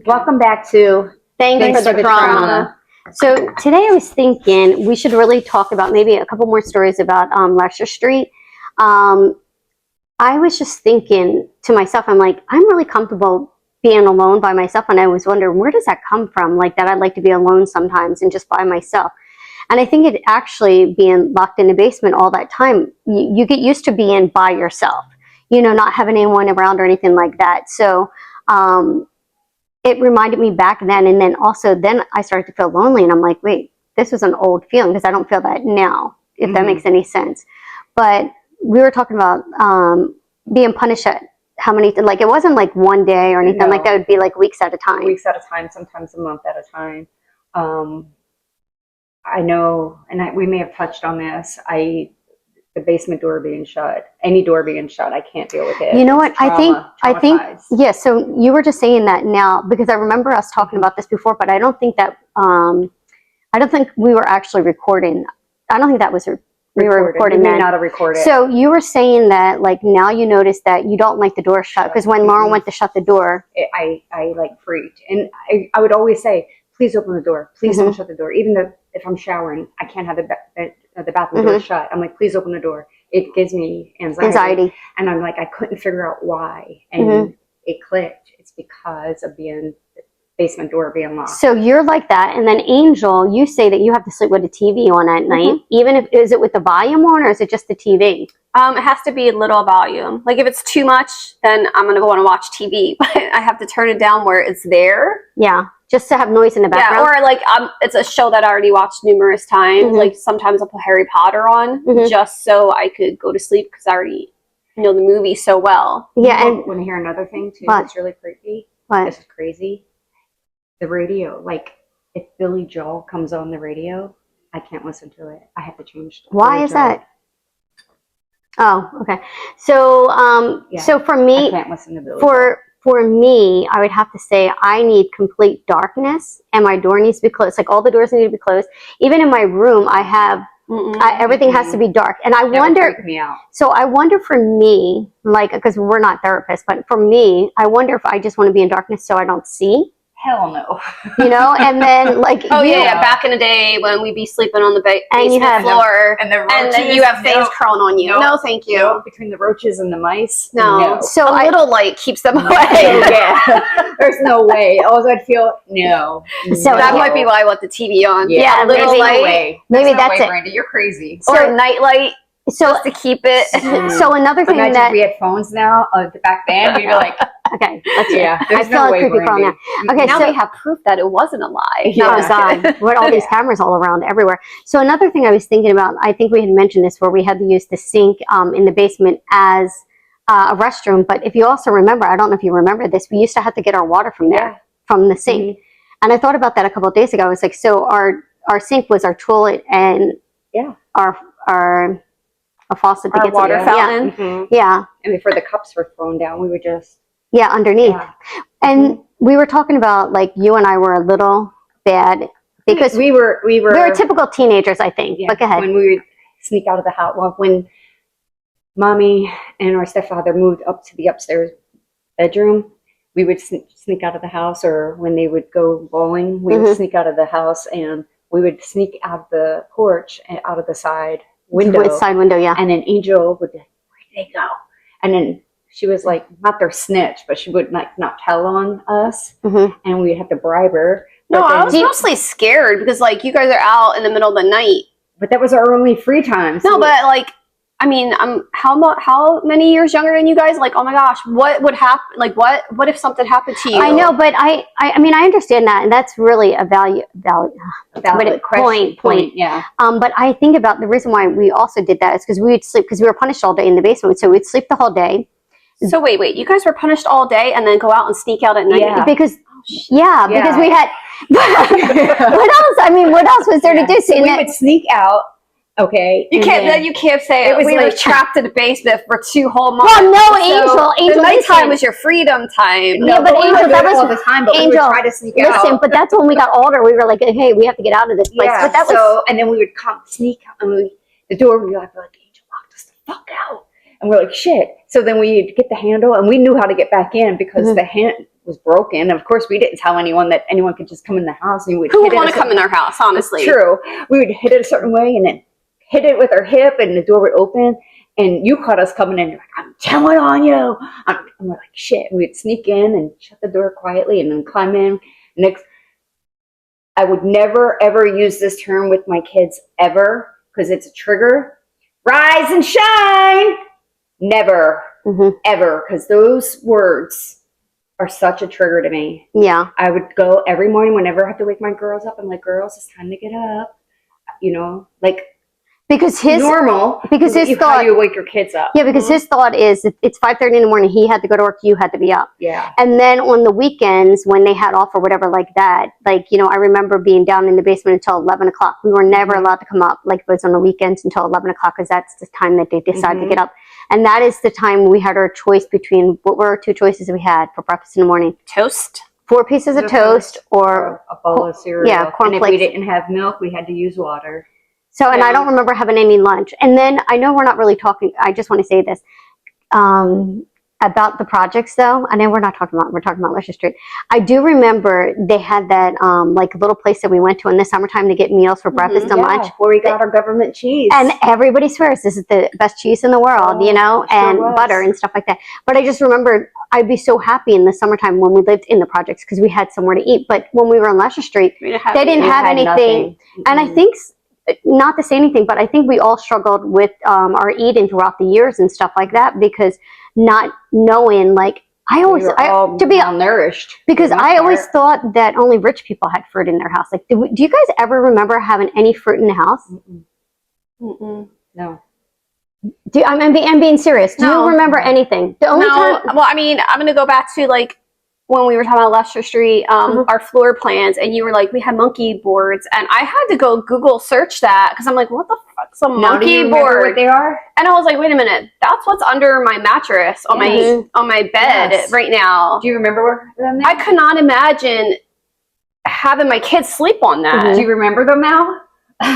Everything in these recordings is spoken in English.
Welcome back to Thanks for the Trauma. So today I was thinking we should really talk about maybe a couple more stories about Lesher Street. I was just thinking to myself, I'm like, I'm really comfortable being alone by myself, and I was wondering, where does that come from? Like that I'd like to be alone sometimes and just by myself. And I think it actually being locked in the basement all that time, you get used to being by yourself, you know, not having anyone around or anything like that. So it reminded me back then, and then also then I started to feel lonely, and I'm like, wait, this was an old feeling because I don't feel that now, if that makes any sense. But we were talking about being punished at how many, like it wasn't like one day or anything like that. It would be like weeks at a time. Weeks at a time, sometimes a month at a time. I know, and we may have touched on this, the basement door being shut, any door being shut, I can't deal with it. You know what? I think, yeah. So you were just saying that now because I remember us talking about this before, but I don't think that, I don't think we were actually recording. I don't think that was, we were recording that. May not have recorded. So you were saying that like now you notice that you don't like the door shut because when Lauren went to shut the door. I like freaked. And I would always say, please open the door. Please don't shut the door. Even though if I'm showering, I can't have the bathroom door shut. I'm like, please open the door. It gives me anxiety. And I'm like, I couldn't figure out why. And it clicked. It's because of the basement door being locked. So you're like that. And then Angel, you say that you have to sleep with the TV on at night. Even if, is it with the volume on or is it just the TV? It has to be little volume. Like if it's too much, then I'm going to want to watch TV. But I have to turn it down where it's there. Yeah. Just to have noise in the background. Yeah, or like it's a show that I already watched numerous times. Like sometimes I'll put Harry Potter on just so I could go to sleep because I already know the movie so well. Yeah, and want to hear another thing too that's really creepy? This is crazy. The radio, like if Billy Joel comes on the radio, I can't listen to it. I have to change. Why is that? Oh, okay. So, so for me, I can't listen to Billy For me, I would have to say I need complete darkness and my door needs to be closed. Like all the doors need to be closed. Even in my room, I have, everything has to be dark. And I wonder, freak me out. So I wonder for me, like, because we're not therapists, but for me, I wonder if I just want to be in darkness so I don't see. Hell no. You know, and then like back in the day when we'd be sleeping on the basement floor and then you have things crawling on you. No, thank you. No, between the roaches and the mice. No. So a little light keeps them away. There's no way. Always I'd feel no. So that might be why I want the TV on. Yeah, a little light. Maybe that's it. Brandy, you're crazy. Or a night light. So just to keep it. So another thing that we had phones now. Back then, we'd be like, okay, that's it. I feel like creepy crawl now. Okay, now so we have proof that it wasn't a lie. Oh God, we had all these cameras all around everywhere. So another thing I was thinking about, I think we had mentioned this, where we had to use the sink in the basement as a restroom. But if you also remember, I don't know if you remember this, we used to have to get our water from there, from the sink. And I thought about that a couple of days ago. I was like, so our sink was our toilet and our faucet to get water fountain. Yeah. And before the cups were thrown down, we would just underneath. And we were talking about like you and I were a little bad because we were typical teenagers, I think. But go ahead. When we would sneak out of the house, well, when Mommy and our stepfather moved up to the upstairs bedroom, we would sneak out of the house, or when they would go bowling, we would sneak out of the house, and we would sneak out the porch and out of the side window. Side window, yeah. And then Angel would be like, where'd they go? And then she was like, not their snitch, but she would not tell on us. And we'd have to bribe her. No, I was mostly scared because like you guys are out in the middle of the night. But that was our only free time. So but like, I mean, I'm how many years younger than you guys? Like, oh my gosh, what would happen? Like, what if something happened to you? I know, but I mean, I understand that, and that's really a valid point. Yeah. But I think about the reason why we also did that is because we would sleep, because we were punished all day in the basement, so we'd sleep the whole day. So wait, you guys were punished all day and then go out and sneak out at night? Yeah. Because we had. What else? I mean, what else was there to do? So we would sneak out. Okay. You can't say it was we were trapped in the basement for 2 whole months. Well, no, Angel. The nighttime was your freedom time. No, but Angel, that was all the time. But we would try to sneak out. Listen, but that's when we got older. We were like, hey, we have to get out of this place. Yeah. But that was and then we would come sneak out, and the door would be like, Angel locked us the fuck out, and we're like, shit. So then we'd get the handle, and we knew how to get back in because was broken. Of course, we didn't tell anyone that anyone could just come in the house and we would Who hit would it want to come in our house, honestly? It's true. We would hit it a certain way and then hit it with our hip and the door would open and you caught us coming in. You're like, I'm telling on you. And we're like, shit. And we'd sneak in and shut the door quietly and then climb in. I would never, ever use this term with my kids ever because it's a trigger. Rise and shine. Never, ever, because those words are such a trigger to me. Yeah. I would go every morning whenever I have to wake my girls up. I'm like, girls, it's time to get up. You know, like because his thought, how you wake your kids up. Yeah, because his thought is it's 5:30 in the morning. He had to go to work. You had to be up. Yeah. And then on the weekends when they had off or whatever like that, like, you know, I remember being down in the basement until 11 o'clock. We were never allowed to come up, like if it was on the weekends, until 11 o'clock because that's the time that they decided to get up. And that is the time we had our choice between, what were our two choices we had for breakfast in the morning? Toast. 4 pieces of toast or a bowl of cereal. Yeah, cornflakes. And if we didn't have milk, we had to use water. So, and I don't remember having any lunch. And then I know we're not really talking, I just want to say this, about the projects though. I know we're talking about Lesher Street. I do remember they had that, like little place that we went to in the summertime to get meals for breakfast and lunch. Where we got our government cheese. And everybody swears this is the best cheese in the world, you know, and butter and stuff like that. But I just remember I'd be so happy in the summertime when we lived in the projects because we had somewhere to eat. But when we were on Lesher Street, they didn't have anything. And I think, not to say anything, but I think we all struggled with our eating throughout the years and stuff like that because not knowing, like, to be malnourished. Because I always thought that only rich people had fruit in their house. Like, do you guys ever remember having any fruit in the house? No. I'm being serious. Do you remember anything? The only time. Well, I mean, I'm going to go back to like when we were talking about Lesher Street, our floor plans, and you were like, we had monkey boards, and I had to go Google search that because I'm like, what the fuck's a monkey board? What they are? And I was like, wait a minute, that's what's under my mattress on my bed right now. Do you remember them now? I could not imagine having my kids sleep on that. Do you remember them now?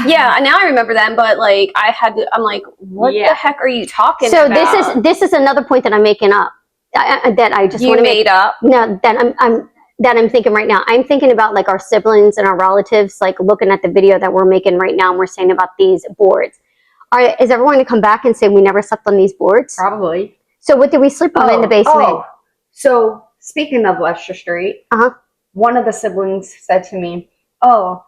Yeah, now I remember them, but like I'm like, what the heck are you talking about? So this is another point that I'm making up. That I just want to make up. No, that I'm thinking right now. I'm thinking about like our siblings and our relatives, like looking at the video that we're making right now, and we're saying about these boards. Is everyone going to come back and say we never slept on these boards? Probably. So what did we sleep on in the basement? So speaking of Lesher Street, one of the siblings said to me, "Oh,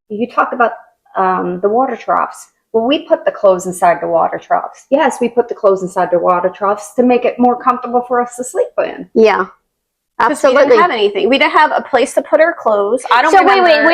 you talked about the water troughs. Well, we put the clothes inside the water troughs." Yes, we put the clothes inside the water troughs to make it more comfortable for us to sleep in. Yeah, absolutely. We didn't have anything. We didn't have a place to put our clothes. I don't remember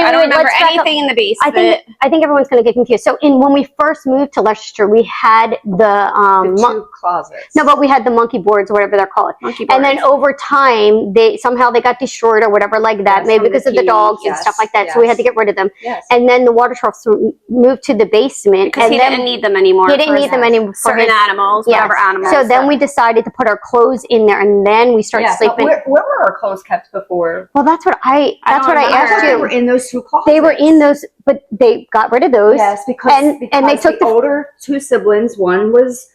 anything in the basement. I think everyone's going to get confused. So when we first moved to Lesher Street, we had the 2 closets. No, but we had the monkey boards or whatever they're called. And then over time, they got destroyed or whatever like that, maybe because of the dogs and stuff like that. So we had to get rid of them. And then the water troughs moved to the basement. Because he didn't need them anymore. He didn't need them anymore for certain animals, whatever animals. So then we decided to put our clothes in there, and then we started sleeping. Where were our clothes kept before? Well, that's what I asked you. They were in those 2 closets. They were in those, but they got rid of those. Yes, because they took the older 2 siblings. One was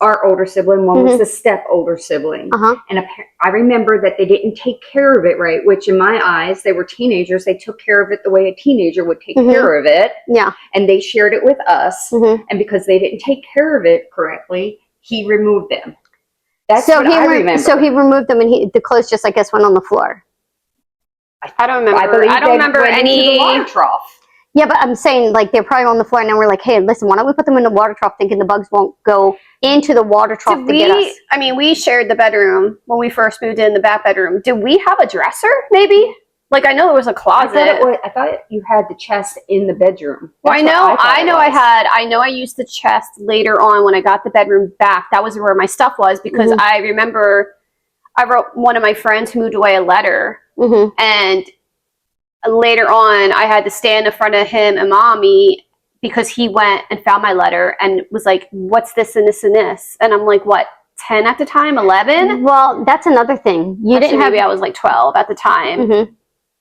our older sibling, one was the step older sibling. And I remember that they didn't take care of it right, which in my eyes, they were teenagers. They took care of it the way a teenager would take care of it. Yeah. And they shared it with us. And because they didn't take care of it correctly, he removed them. That's what I remember. So he removed them, and the clothes just, I guess, went on the floor. I don't remember. I don't remember any water trough. Yeah, but I'm saying, like, they're probably on the floor, and then we're like, hey, listen, why don't we put them in the water trough thinking the bugs won't go into the water trough to get us? I mean, we shared the bedroom when we first moved in, the back bedroom. Did we have a dresser, maybe? Like, I know there was a closet. I thought you had the chest in the bedroom. Well, I know I used the chest later on when I got the bedroom back. That was where my stuff was because I remember I wrote one of my friends who moved away a letter. And later on, I had to stand in front of him and mommy because he went and found my letter and was like, what's this and this and this? And I'm like, what, 10 at the time, 11? Well, that's another thing. Maybe I was like 12 at the time.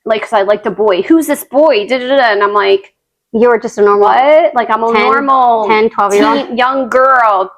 Like, because I liked a boy. Who's this boy? And I'm like, you were just a normal. What? Like, I'm a normal 10, 12-year-old young girl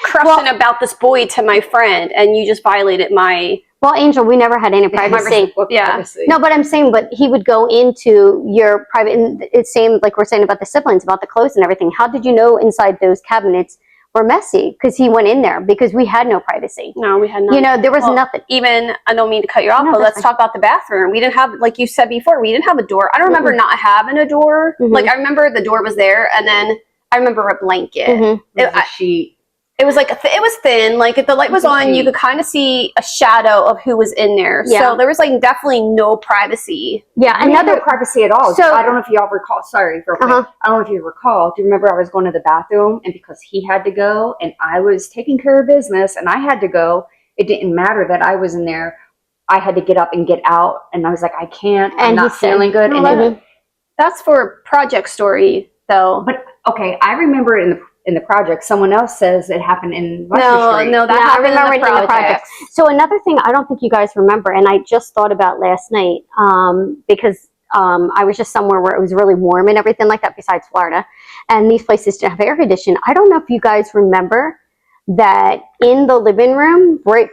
crushing about this boy to my friend, and you just violated my Well, Angel, we never had any privacy. Yeah. Privacy. No, but I'm saying, but he would go into your private, and it's same like we're saying about the siblings, about the clothes and everything. How did you know inside those cabinets were messy? Because he went in there because we had no privacy. No, we had none. You know, there was nothing. Even, I don't mean to cut you off, No, but that's let's fine. talk about the bathroom. We didn't have, like you said before, we didn't have a door. I don't remember not having a door. Like, I remember the door was there, and then I remember a blanket. It was a sheet. It was like, it was thin. Like, if the light was on, you could kind of see a shadow of who was in there. Yeah. So there was, like, definitely no privacy. Yeah, We had no privacy at all. So- I don't know if y'all recall. Sorry, real quick. I don't know if you recall. Do you remember I was going to the bathroom, and because he had to go, and I was taking care of business, and I had to go, it didn't matter that I was in there. I had to get up and get out, and I was like, I can't. I'm not feeling good. No, And that's for Project Story, though. but okay, I remember it in the project. Someone else says it happened in Lesher Street. No, that Yeah, I happened remember in it the in the project. So another thing I don't think you guys remember, and I just thought about last night, because I was just somewhere where it was really warm and everything like that, besides Florida, and these places didn't have air conditioning. I don't know if you guys remember that in the living room, right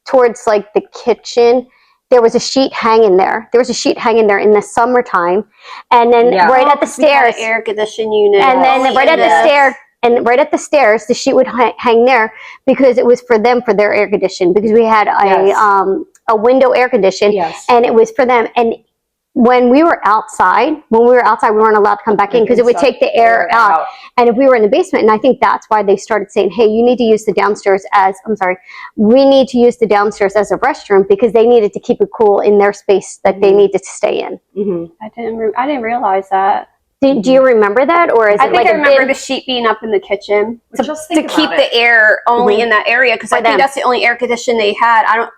towards like the kitchen, there was a sheet hanging there. There was a sheet hanging there in the summertime, and then right at the stairs, Air conditioning unit. and then right at the stair, and right at the stairs, the sheet would hang there because it was for them, for their air condition, because we had a window air condition, and it was for them. And when we were outside, we weren't allowed to come back in because it would take the air out. And if we were in the basement, and I think that's why they started saying, hey, you need to use the downstairs we need to use the downstairs as a restroom, because they needed to keep it cool in their space that they needed to stay in. I didn't realize that. Do you remember that, or is I it think like I remember the sheet being up in the kitchen to keep the air only in that area, because I think that's the only air condition they had.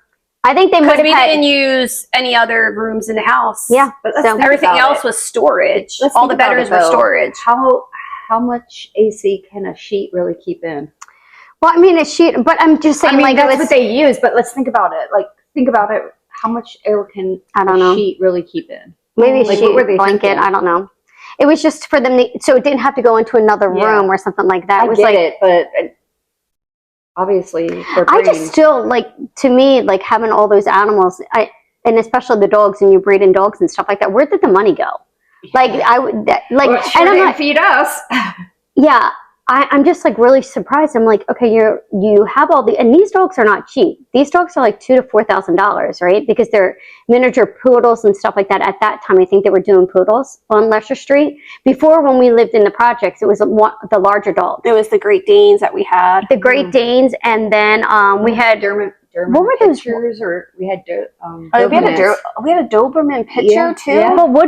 I think they might have had. Didn't use any other rooms in the house. Yeah, so everything else was storage. All the bedrooms were storage. How much AC can a sheet really keep in? Well, I mean, a sheet, but I'm just saying, like, that's what they use. But let's think about it. Like, think about it. How much air can a sheet really keep in? Maybe a like, sheet, what were they blanket. thinking? I don't know. It was just for them, so it didn't have to go into another room or something like that. I get it, but obviously, I just still to me, like having all those animals, and especially the dogs, and you breeding dogs and stuff like that. Where did the money go? Like I would, and I'm not feed us. Yeah, I'm just like really surprised. I'm like, okay, you have all and these dogs are not cheap. These dogs are like $2,000 to $4,000, right? Because they're miniature poodles and stuff like that. At that time, I think they were doing poodles on Lesher Street. Before, when we lived in the projects, it was the larger dogs. It was the Great Danes that we had. The Great Danes, and then we had German what were those? pictures, or we had we had a Doberman picture too. Yeah. But what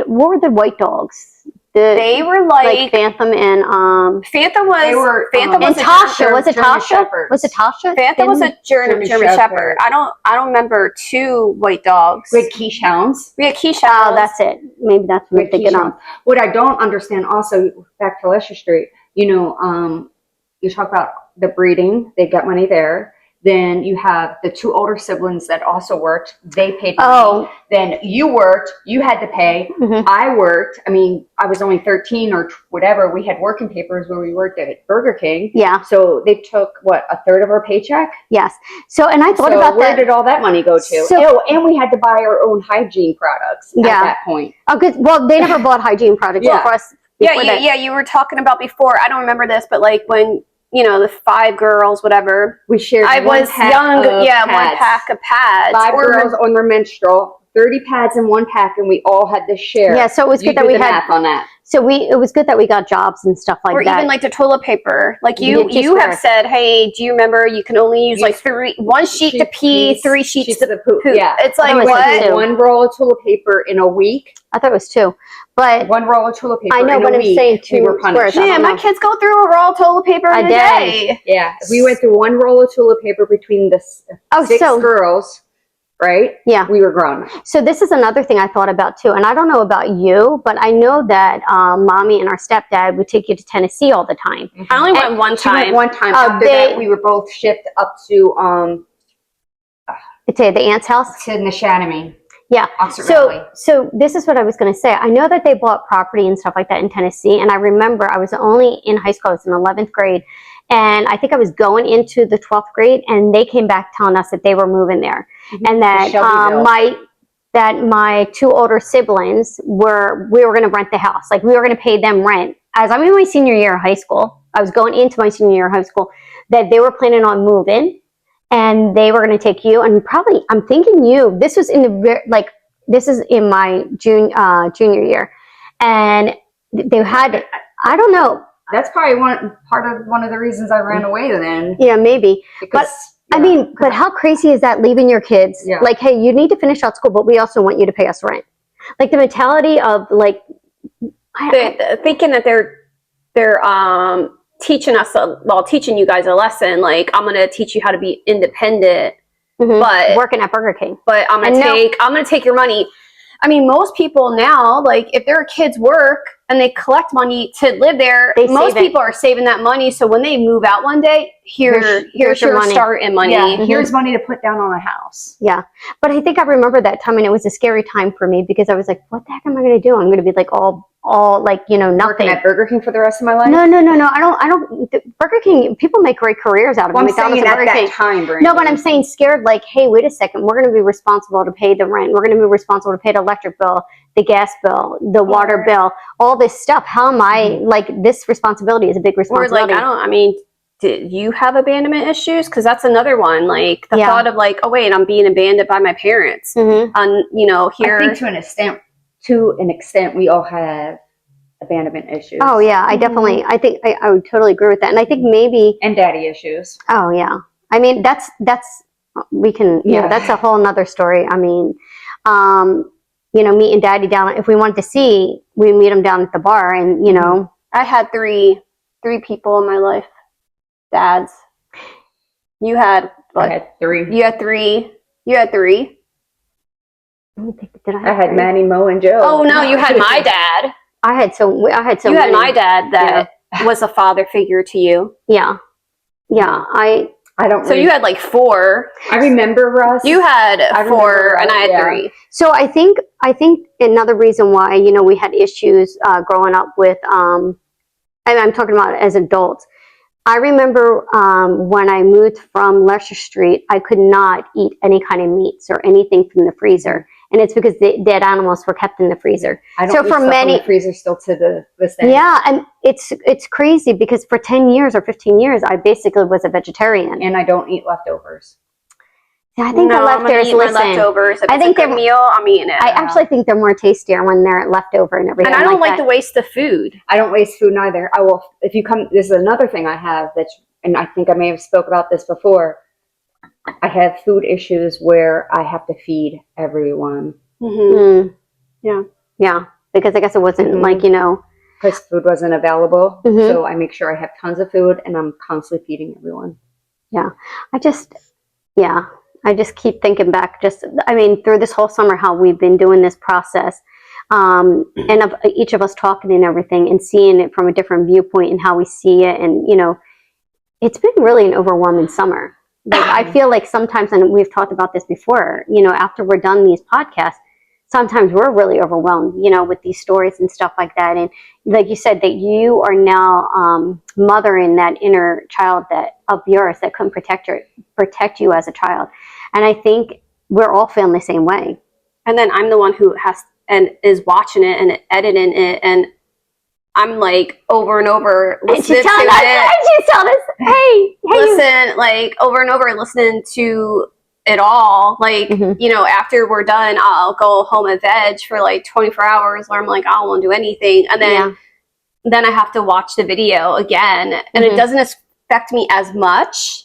were the white dogs? They were like Phantom and Phantom was and Tasha. Was it Tasha? Was it Tasha? Phantom was a German Shepherd. I don't remember two white dogs. We had quiche hounds. Oh, that's it. Maybe that's what I'm thinking of. What I don't understand also, back to Lesher Street, you talk about the breeding, they got money there. Then you have the two older siblings that also worked. They paid money. Then you worked. You had to pay. I worked. I mean, I was only 13 or whatever. We had working papers where we worked at Burger King. Yeah. So they took, a third of our paycheck? Yes. So, and I thought about that. Where did all that money go to? And we had to buy our own hygiene products at that point. Oh, good. Well, they never bought hygiene products for us. Yeah. You were talking about before. I don't remember this, but like when, the 5 girls, whatever. We shared one pack of pads. 5 girls on their menstrual, 30 pads in one pack, and we all had to share. Yeah, so it was good that we had math on that. So it was good that we got jobs and stuff like that. Or even like the toilet paper. Like you have said, hey, do you remember you can only use like one sheet to pee, 3 sheets to poop. Yeah. It's like what? 1 roll of toilet paper in a week. I thought it was 2. But 1 roll of toilet paper. I know, but I'm saying 2 were punished. Yeah, my kids go through a roll of toilet paper in a day. Yeah, we went through 1 roll of toilet paper between the 6 girls, right? Yeah, we were grown. So this is another thing I thought about too, and I don't know about you, but I know that Mommy and our stepdad would take you to Tennessee all the time. I only went one time. She went one time. After that, we were both shipped up to the aunt's house to Neshannomy. Yeah. So this is what I was going to say. I know that they bought property and stuff like that in Tennessee. And I remember I was only in high school. I was in 11th grade. and I think I was going into the 12th grade, and they came back telling us that they were moving there, and that my two older siblings we were going to rent the house. Like, we were going to pay them rent. As I'm in my senior year of high school, I was going into my senior year of high school, that they were planning on moving, and they were going to take you, and probably, I'm thinking you, this was in the, this is in my junior year, and they had, I don't know. That's probably one of the reasons I ran away then. Yeah, maybe. Because, but how crazy is that, leaving your kids? Yeah. Like, hey, you need to finish out school, but we also want you to pay us rent. Like, the mentality of, like, thinking that they're teaching you guys a lesson. Like, I'm going to teach you how to be independent, but working at Burger King. But I'm going to take your money. I mean, most people now, like, if their kids work and they collect money to live there, most people are saving that money. So when they move out one day, here's your money. start in money. Yeah, here's money to put down on a house. Yeah. But I think I remember that time, and it was a scary time for me, because I was like, what the heck am I going to do? I'm going to be like all like, nothing. Working at Burger King for the rest of my life? No. I don't. Burger King, people make great careers out of it. I'm saying at that time, Brandon. No, but I'm saying scared, like, hey, wait a second. We're going to be responsible to pay the rent. We're going to be responsible to pay the electric bill, the gas bill, the water bill, all this stuff. How am I, like, this responsibility is a big responsibility. Or, like, did you have abandonment issues? Because that's another one. Like, the thought of, like, oh, wait, I'm being abandoned by my parents. Here. I think to an extent, we all have abandonment issues. Oh, yeah, I definitely, I think I would totally agree with that. And I think maybe. And daddy issues. Oh, yeah. I mean, that's a whole nother story. I mean, meeting daddy down, if we wanted to see, we meet him down at the bar, and, I had three people in my life. Dads. You had what? I had 3. You had 3. You had 3. I had Manny, Mo, and Joe. Oh no, you had my dad. I had so You had my dad that was a father figure to you. Yeah. I don't. So you had like 4. I remember, Russ. You had 4, and I had 3. So I think another reason why we had issues growing up with and I'm talking about as adults. I remember when I moved from Lesher Street, I could not eat any kind of meats or anything from the freezer, and it's because the dead animals were kept in the freezer. I don't eat stuff in the freezer still to this day. Yeah, and it's crazy, because for 10 years or 15 years, I basically was a vegetarian, and I don't eat leftovers. Yeah, I think the leftovers. Leftovers. If I think it's a good meal, I'm eating it. I actually think they're more tastier when they're leftover and everything. And I don't like the waste of food. I don't waste food either. I will, if you come, this is another thing I have and I think I may have spoke about this before. I have food issues where I have to feed everyone. Yeah, because I guess it wasn't because food wasn't available. So I make sure I have tons of food, and I'm constantly feeding everyone. Yeah, I just keep thinking back, through this whole summer, how we've been doing this process, and of each of us talking and everything, and seeing it from a different viewpoint and how we see it. And, it's been really an overwhelming summer. Like, I feel like sometimes, and we've talked about this before, after we're done these podcasts, sometimes we're really overwhelmed, with these stories and stuff like that. And like you said, that you are now mothering that inner child of yours that couldn't protect you as a child. And I think we're all feeling the same way. And then I'm the one who is watching it and editing it, and I'm like over and over listening to it. And she's telling us, hey, listen, like over and over listening to it all. Like, after we're done, I'll go home and veg for like 24 hours where I'm like, I don't want to do anything. And then I have to watch the video again. And it doesn't affect me as much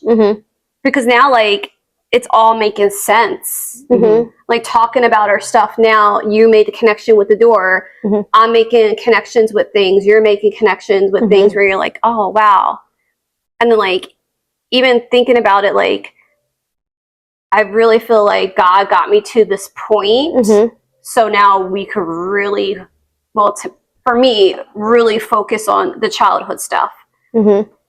because now, like, it's all making sense. Like, talking about our stuff now, you made the connection with the door. I'm making connections with things. You're making connections with things where you're like, oh, wow. And then, like, even thinking about it, like, I really feel like God got me to this point. So now we could really, for me, really focus on the childhood stuff.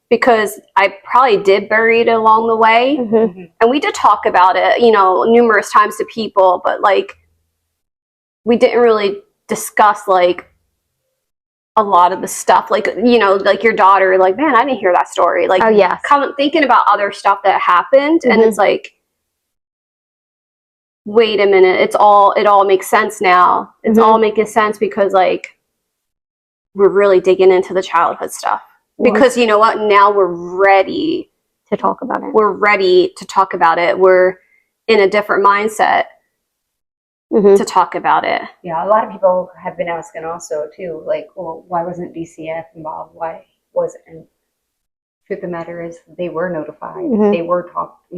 Because I probably did bury it along the way. And we did talk about it, numerous times to people, but like, we didn't really discuss like a lot of the stuff, like, you know, like your daughter, like, man, I didn't hear that story. Like, oh yes, thinking about other stuff that happened, and it's like, wait a minute, it all makes sense now. It's all making sense because like we're really digging into the childhood stuff. Because you know what? Now we're ready to talk about it. We're ready to talk about it. We're in a different mindset to talk about it. Yeah, a lot of people have been asking also too, like, well, why wasn't DCF involved? Why wasn't? And truth of the matter is, they were notified. They were talked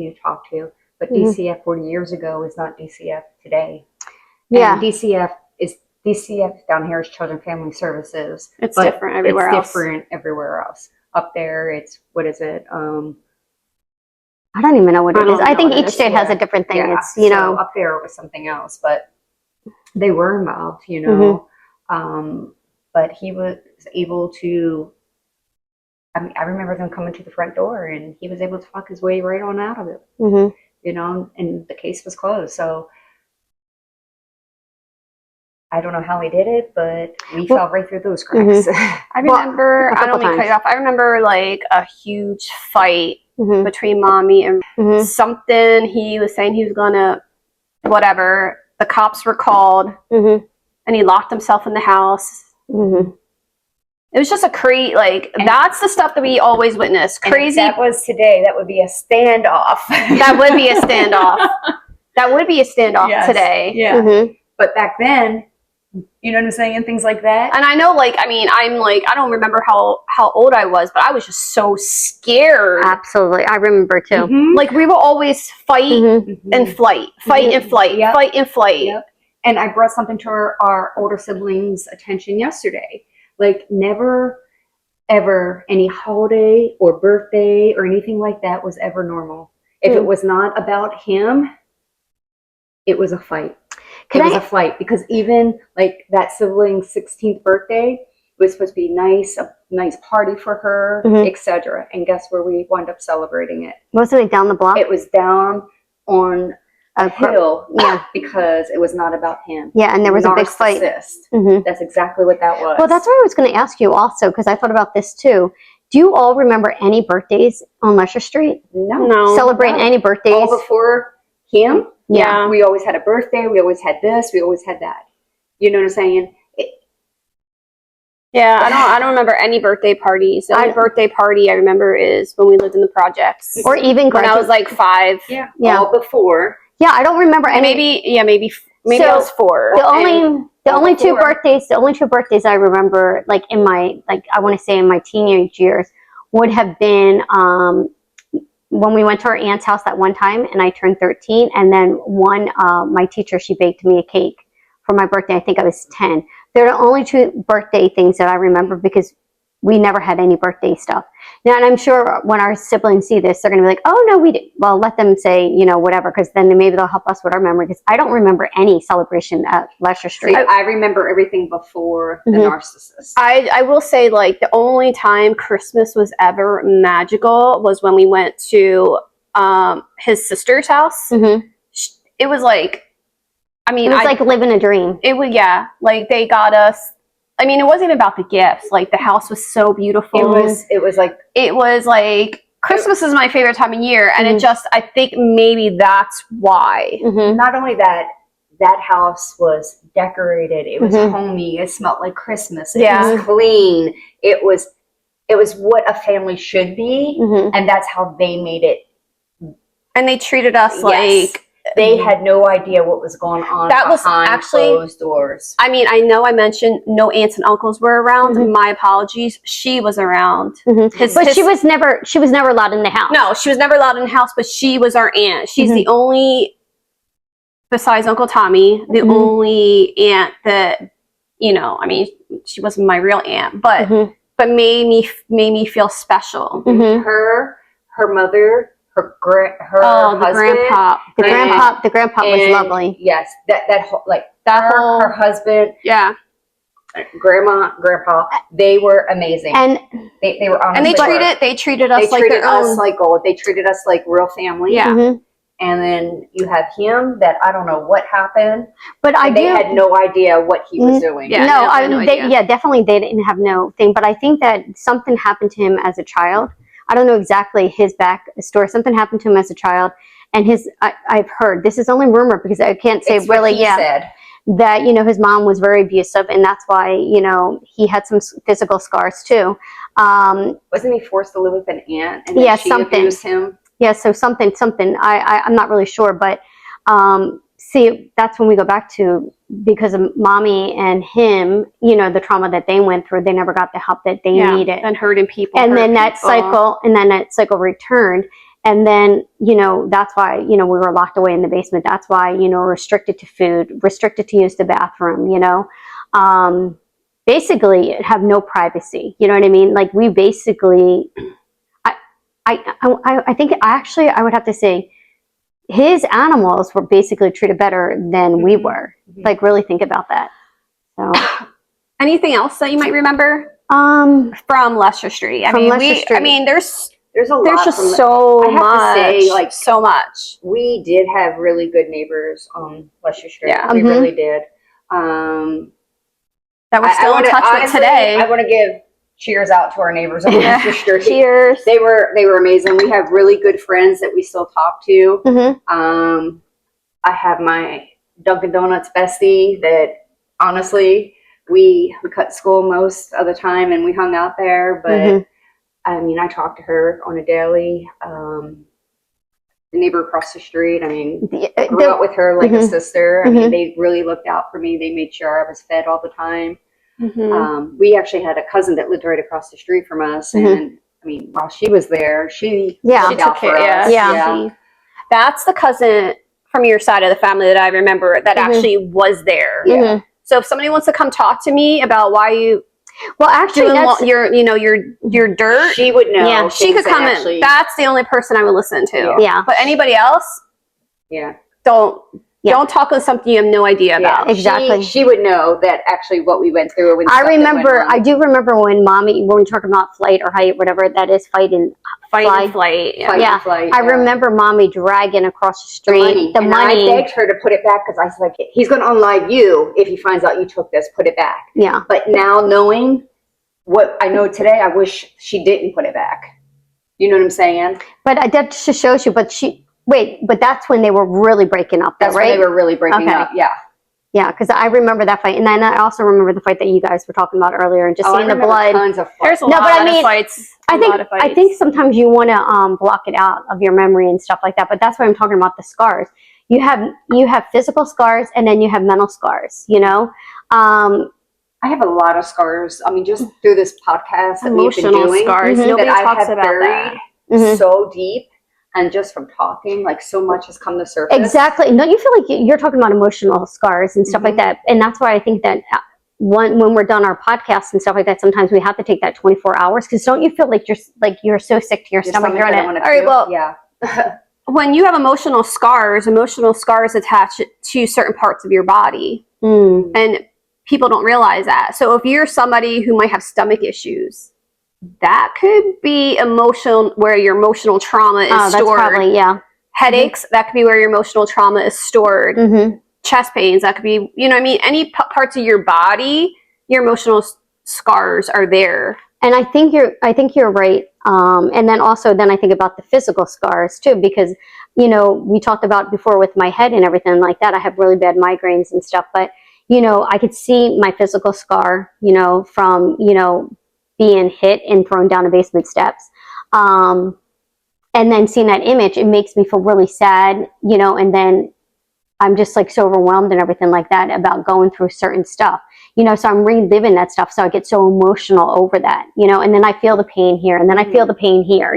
to. But DCF 40 years ago is not DCF today. Yeah, and DCF down here is Children Family Services. It's different everywhere else. It's different everywhere else. Up there, it's, what is it? I don't even know what it is. I think each state has a different thing. Yeah. It's, you know, up there it was something else, but they were involved, you know. But he was able to, I mean, I remember them coming to the front door and he was able to talk his way right on out of it, you know, and the case was closed. So I don't know how he did it, but we fell right through those cracks. I remember, I don't mean to cut you off, I remember like a huge fight between mommy and something. He was saying he was gonna, whatever. The cops were called, and he locked himself in the house. It was just a like, that's the stuff that we always witness. Crazy. If that was today, that would be a standoff. That would be a standoff. That would be a standoff today. Yeah. But back then, you know what I'm saying? Things like that. And I know, like, I mean, I'm like, I don't remember how old I was, but I was just so scared. Absolutely. I remember too. Like, we were always fight and flight, fight and flight, fight and flight. And I brought something to our older siblings' attention yesterday. Like, never, ever any holiday or birthday or anything like that was ever normal. If it was not about him, it was a fight. It was a fight, because even like that sibling's 16th birthday was supposed to be nice, a nice party for her, etc. And guess where we wound up celebrating it? Wasn't it down the block? It was down on a hill, because it was not about him. Yeah, and there was a big fight. That's exactly what that was. Well, that's what I was going to ask you also, because I thought about this too. Do you all remember any birthdays on Lesher Street? No. Celebrate any birthdays? All before him? Yeah. We always had a birthday. We always had this. We always had that. You know what I'm saying? Yeah, I don't remember any birthday parties. The only birthday party I remember is when we lived in the projects. Or even when I was like 5. Yeah. All before. Yeah, I don't remember any. Maybe So, I was 4. The only two birthdays I remember, like in my, like I want to say in my teenage years, would have been when we went to our aunt's house that one time and I turned 13, and then my teacher, she baked me a cake for my birthday. I think I was 10. They're the only 2 birthday things that I remember, because we never had any birthday stuff. Now, and I'm sure when our siblings see this, they're going to be like, oh, no, we did. Well, let them say, you know, whatever, because then maybe they'll help us with our memory, because I don't remember any celebration at Lesher Street. I remember everything before the narcissist. I will say, like, the only time Christmas was ever magical was when we went to his sister's house. It was like, I mean, it was like living a dream. It was, like they got us. I mean, it wasn't even about the gifts. Like, the house was so beautiful. It was like Christmas is my favorite time of year, and I think maybe that's why. Not only that house was decorated. It was homey. It smelled like Christmas. It was clean. It was what a family should be, and that's how they made it. And they treated us like they had no idea what was going on behind closed doors. I mean, I know I mentioned no aunts and uncles were around. My apologies. She was around. But she was never allowed in the house. No, she was never allowed in the house, but she was our aunt. She's the only, besides Uncle Tommy, the only aunt that, you know, I mean, she wasn't my real aunt, but made me feel special. Her mother, her husband, the grandpa was lovely. Yes, her husband, grandma, grandpa, they were amazing, and they were honest. And they treated us like their own. They treated us like real family. and then you have him that I don't know what happened, but they had no idea what he was doing. Yeah, no, definitely they didn't have no thing. But I think that something happened to him as a child. I don't know exactly his backstory. Something happened to him as a child, and I've heard, this is only rumor because I can't say It's really. what he said. That his mom was very abusive, and that's why he had some physical scars too. Wasn't he forced to live with an aunt, and then she abused him? Yeah, so something. I'm not really sure, but see, that's when we go back to, because of mommy and him, the trauma that they went through, they never got the help that they needed, and hurting people, and then that cycle returned. And then, that's why, we were locked away in the basement. That's why, restricted to food, restricted to use the bathroom, basically have no privacy. You know what I mean? Like, we basically, I think actually I would have to say his animals were basically treated better than we were. Like, really think about that. So, anything else that you might remember from Lesher Street? There's just so much. So much. We did have really good neighbors on Lesher Street. Yeah. We really did. That we're still in touch with today. I want to give cheers out to our neighbors on Lesher Street. Cheers. They were amazing. We have really good friends that we still talk to. I have my Dunkin' Donuts bestie that, honestly, we cut school most of the time and we hung out there, but I talk to her on a daily. The neighbor across the street, grew up with her like a sister. They really looked out for me. They made sure I was fed all the time. We actually had a cousin that lived right across the street from us, and while she was there, she looked out for us. Yeah. That's the cousin from your side of the family that I remember that actually was there. Yeah. So if somebody wants to come talk to me about why you, well, actually, your dirt, she would know. Yeah. She could come in. That's the only person I would listen to. Yeah. But anybody else, don't talk on something you have no idea about. Exactly. She would know that actually what we went through. I do remember when we talking about flight or height, whatever that is, flight. I remember mommy dragging across the street the money. I begged her to put it back because I was like, he's going to unlive you if he finds out you took this. Put it back. Yeah. But now knowing what I know today, I wish she didn't put it back. You know what I'm saying? But that just shows you. But that's when they were really breaking up. That's right? when they were really breaking up. Yeah. Yeah, because I remember that fight, and then I also remember the fight that you guys were talking about earlier, and just seeing the blood. Tons of fights. There's a lot of fights. I think sometimes you want to block it out of your memory and stuff like that. But that's why I'm talking about the scars. You have physical scars, and then you have mental scars. I have a lot of scars. Just through this podcast that we've been doing, scars. Nobody talks about buried so deep. And just from talking, like, so much has come to surface. Exactly. Don't you feel like you're talking about emotional scars and stuff like that? And that's why I think that when we're done our podcasts and stuff like that, sometimes we have to take that 24 hours. Because don't you feel like you're so sick to your stomach? You're all right. Well, yeah. When you have emotional scars attach to certain parts of your body, and people don't realize that. So if you're somebody who might have stomach issues, that could be emotional, where your emotional trauma is stored. That's probably, Headaches, that could be where your emotional trauma is stored. Chest pains, that could be, any parts of your body, your emotional scars are there. And I think you're right. And then also, I think about the physical scars too, because, we talked about before with my head and everything like that. I have really bad migraines and stuff, but, I could see my physical scar, from, being hit and thrown down the basement steps. And then seeing that image, it makes me feel really sad, and then I'm just like so overwhelmed and everything like that about going through certain stuff, so I'm reliving that stuff. So I get so emotional over that, and then I feel the pain here and then I feel the pain here,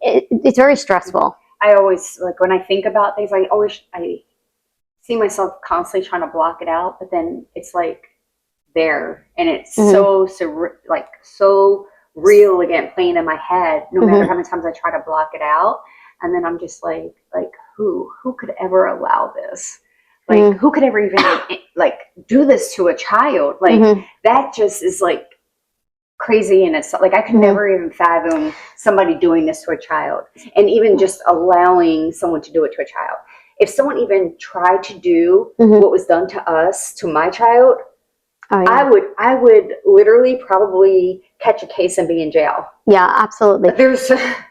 it's very stressful. I always, like, when I think about things, I see myself constantly trying to block it out, but then it's like, there, and it's so real again, playing in my head, no matter how many times I try to block it out. And then I'm just like who could ever allow this? Like, who could ever even do this to a child? Like, that just is like crazy in itself. Like I could never even fathom somebody doing this to a child, and even just allowing someone to do it to a child. If someone even tried to do what was done to us to my child, I would literally probably catch a case and be in jail. Yeah, absolutely.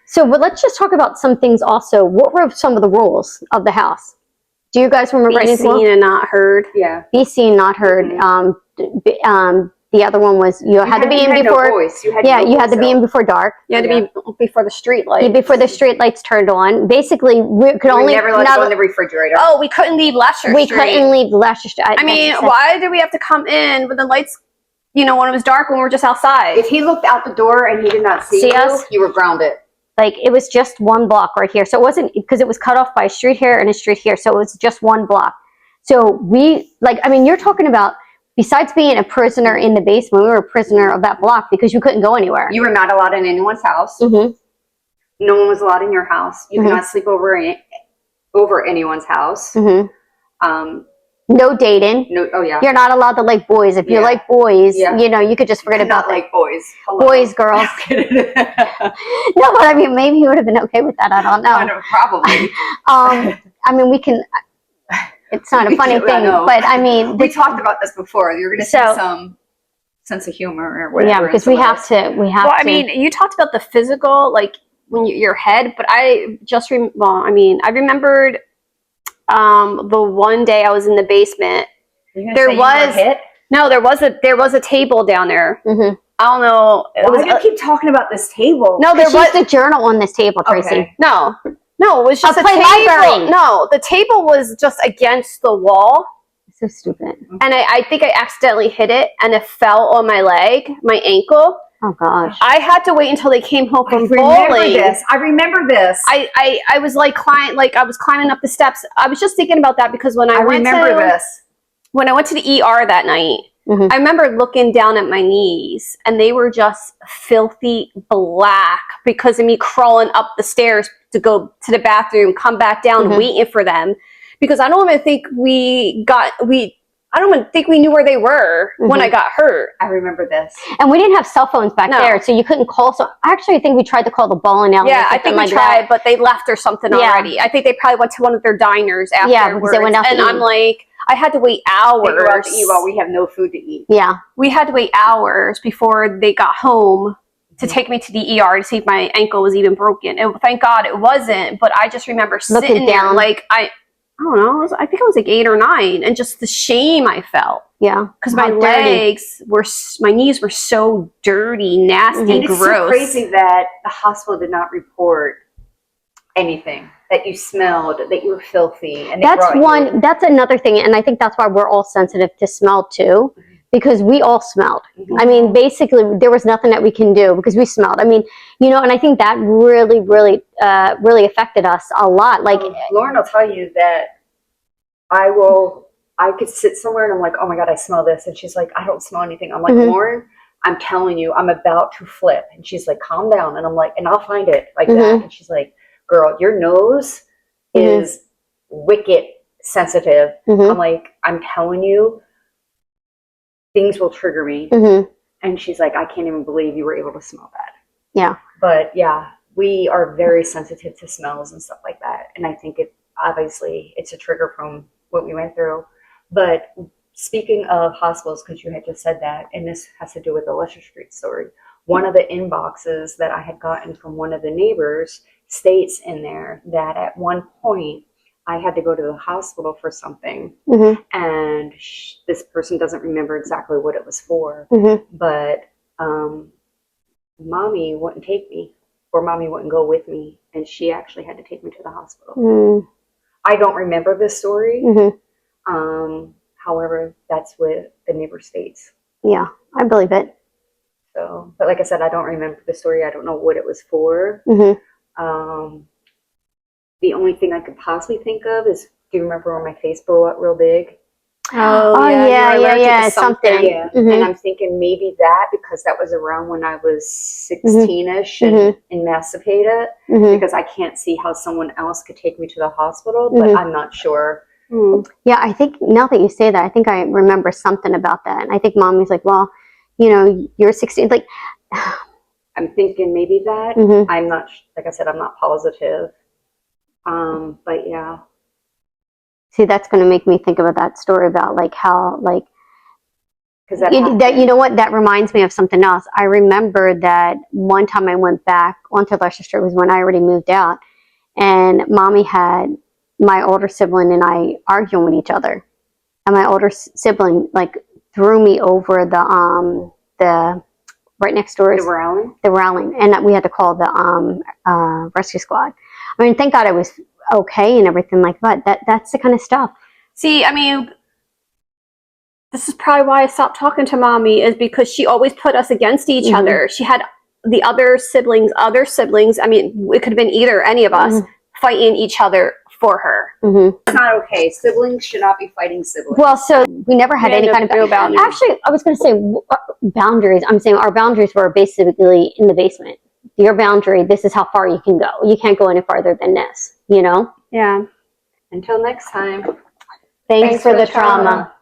So, but let's just talk about some things also. What were some of the rules of the house? Do you guys remember Be seen and not heard. Yeah. Be seen, not heard. The other one was you had to be in before. No voice. You had you had to be in before dark. You had to be before the street lights. Before the street lights turned on. Basically, we could only never let go in the refrigerator. Oh, we couldn't leave Lesher We Street. couldn't leave Lesher Street. I mean, why did we have to come in when the lights? When it was dark, when we were just outside. If he looked out the door and he did not see us, you were grounded. Like it was just one block right here. So it wasn't because it was cut off by a street here and a street here. So it was just one block. So you're talking about. Besides being a prisoner in the basement, we were a prisoner of that block because you couldn't go anywhere. You were not allowed in anyone's house. No one was allowed in your house. You could not sleep over anyone's house. No dating. No. Oh yeah. You're not allowed to like boys. If you like boys, you could just forget about like boys. Hello. Boys, girls. No, but I mean, maybe he would have been okay with that. I don't know. Probably. We can. It's not a funny thing, but I mean, we talked about this before. You're going to see some sense of humor or whatever. Yeah, because we have to. Well, I mean, you talked about the physical, like when your head, but I remembered the one day I was in the basement. There was a table down there. I don't know. Why do you keep talking about this table? No, there was a journal on this table, Tracy. Okay. No, it was just a table. Library. No, the table was just against the wall. So stupid. And I think I accidentally hit it, and it fell on my leg, my ankle. Oh gosh! I had to wait until they came home from bowling. I remember this. I was I was climbing up the steps. I was just thinking about that because when I went to the ER that night, I remember looking down at my knees, and they were just filthy black because of me crawling up the stairs to go to the bathroom, come back down, waiting for them, because I don't even think we knew where they were when I got hurt. I remember this. And we didn't have cell phones back there, so you couldn't call. So actually, I think we tried to call the bowling alley. Yeah, I think we tried, but they left or something already. I think they probably went to one of their diners afterwards. Yeah, because they went out to eat. I'm like, I had to wait hours. They go out to eat while we have no food to eat. Yeah. We had to wait hours before they got home to take me to the ER to see if my ankle was even broken. Thank God it wasn't, but I just remember sitting there like, I don't know, I think I was like 8 or 9, and just the shame I felt. Yeah. Because my knees were so dirty, nasty, and gross. It's so crazy that the hospital did not report anything, that you smelled, that you were filthy. And that's another thing, and I think that's why we're all sensitive to smell too. Because we all smelled. I mean, basically, there was nothing that we can do because we smelled. I mean, and I think that really, really, really affected us a lot. Like Lauren will tell you that I could sit somewhere and I'm like, oh my God, I smell this. And she's like, I don't smell anything. I'm like, Lauren, I'm telling you, I'm about to flip. And she's like, calm down. And I'm like, and I'll find it like that. And she's like, girl, your nose is wicked sensitive. I'm like, I'm telling you, things will trigger me. And she's like, I can't even believe you were able to smell that. Yeah. But yeah, we are very sensitive to smells and stuff like that. And I think it's a trigger from what we went through. But speaking of hospitals, because you had just said that, and this has to do with the Lesher Street story, one of the inboxes that I had gotten from one of the neighbors states in there that at one point I had to go to the hospital for something, and this person doesn't remember exactly what it was for, but mommy wouldn't take me, or mommy wouldn't go with me, and she actually had to take me to the hospital. I don't remember this story. However, that's what the neighbor states. Yeah, I believe it. So, but like I said, I don't remember the story. I don't know what it was for. The only thing I could possibly think of is, do you remember when my face blew up real big? Oh yeah, something. Yeah. And I'm thinking maybe that, because that was around when I was 16-ish and emancipated, because I can't see how someone else could take me to the hospital, but I'm not sure. Yeah, I think now that you say that, I think I remember something about that. And I think mommy's like, well, you're 16. Like, I'm thinking maybe that. Mhm. I'm not, like I said, I'm not positive. But yeah. See, that's going to make me think about that story about like how like Because that you know what, that reminds me of something else. I remember that one time I went back onto Lesher Street was when I already moved out, and mommy had my older sibling and I arguing with each other, and my older sibling like threw me over the right next door is the railing, and we had to call the rescue squad. I mean, thank God I was okay and everything like that. That's the kind of stuff. See, I mean, this is probably why I stopped talking to mommy, is because she always put us against each other. She had the other siblings. I mean, it could have been either, any of us, fighting each other for her. It's not okay. Siblings should not be fighting siblings. Well, so we never had any kind of real boundaries. Actually, I was going to say boundaries. I'm saying our boundaries were basically in the basement. Your boundary, this is how far you can go. You can't go any farther than this, you know? Yeah. Until next time. Thanks for the trauma.